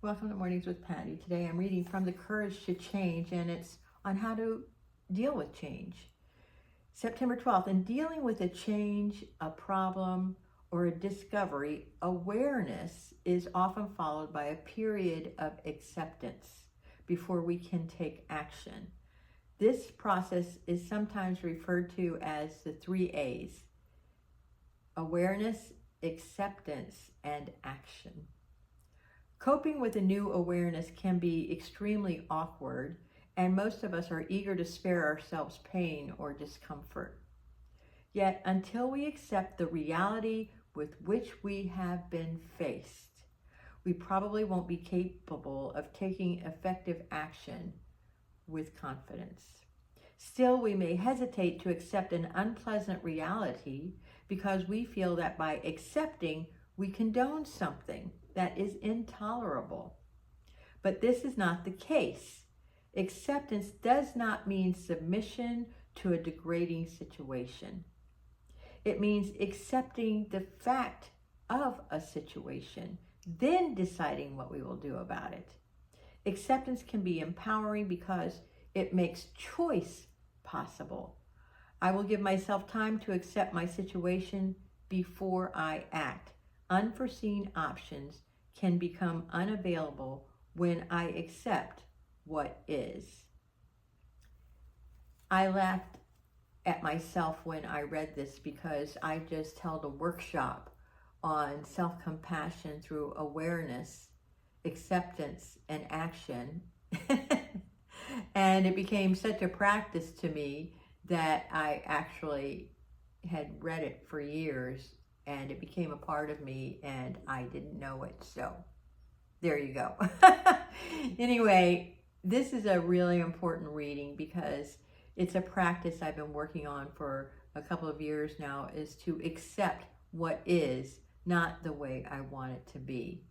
Welcome to Mornings with Patty. Today I'm reading from The Courage to Change, and it's on how to deal with change. September 12th, in dealing with a change, a problem, or a discovery, awareness is often followed by a period of acceptance before we can take action. This process is sometimes referred to as the 3 A's: awareness, acceptance, and action. Coping with a new awareness can be extremely awkward, and most of us are eager to spare ourselves pain or discomfort. Yet, until we accept the reality with which we have been faced, we probably won't be capable of taking effective action with confidence. Still, we may hesitate to accept an unpleasant reality because we feel that by accepting, we condone something that is intolerable. But this is not the case. Acceptance does not mean submission to a degrading situation. It means accepting the fact of a situation, then deciding what we will do about it. Acceptance can be empowering because it makes choice possible. I will give myself time to accept my situation before I act. Unforeseen options can become unavailable when I accept what is. I laughed at myself when I read this because I just held a workshop on self-compassion through awareness, acceptance, and action. And it became such a practice to me that I actually had read it for years, and it became a part of me, and I didn't know it. So there you go. Anyway, this is a really important reading because it's a practice I've been working on for a couple of years now, is to accept what is, not the way I want it to be.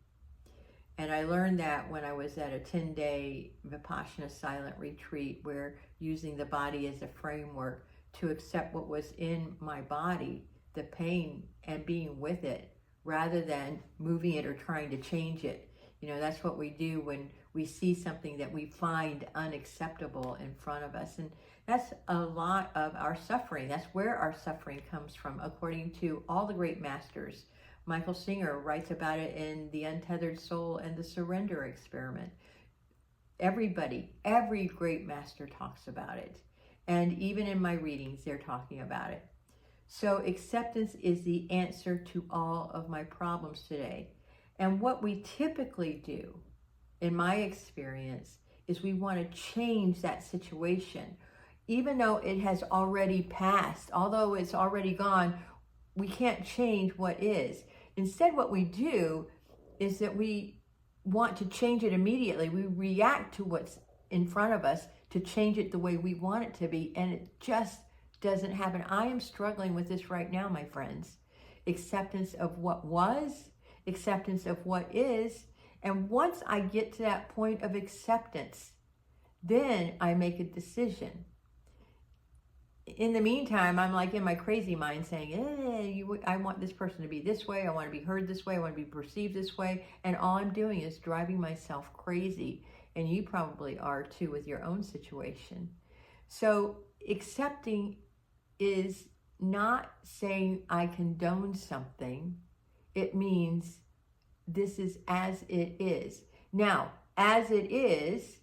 And I learned that when I was at a 10-day Vipassana silent retreat, where using the body as a framework to accept what was in my body, the pain, and being with it rather than moving it or trying to change it. You know, that's what we do when we see something that we find unacceptable in front of us. And that's a lot of our suffering. That's where our suffering comes from, according to all the great masters. Michael Singer writes about it in The Untethered Soul and the Surrender Experiment. Every great master talks about it. And even in my readings, they're talking about it. So acceptance is the answer to all of my problems today. And what we typically do, in my experience, is we want to change that situation. Even though it has already passed, although it's already gone, we can't change what is. Instead, what we do is that we want to change it immediately. We react to what's in front of us to change it the way we want it to be, and it just doesn't happen. I am struggling with this right now, my friends. Acceptance of what was, acceptance of what is, and once I get to that point of acceptance, then I make a decision. In the meantime, I'm like in my crazy mind saying, I want this person to be this way, I want to be heard this way, I want to be perceived this way, and all I'm doing is driving myself crazy, and you probably are too with your own situation. So accepting is not saying I condone something. It means this is as it is. Now, as it is,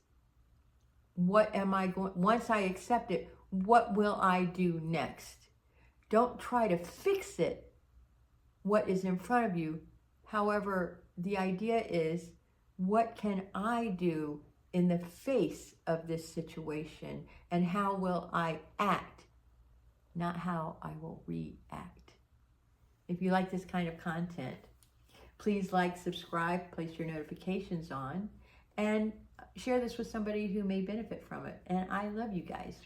what am I going, once I accept it, what will I do next? Don't try to fix it, what is in front of you. However, the idea is, what can I do in the face of this situation, and how will I act, not how I will react. If you like this kind of content, please like, subscribe, place your notifications on, and share this with somebody who may benefit from it. And I love you guys.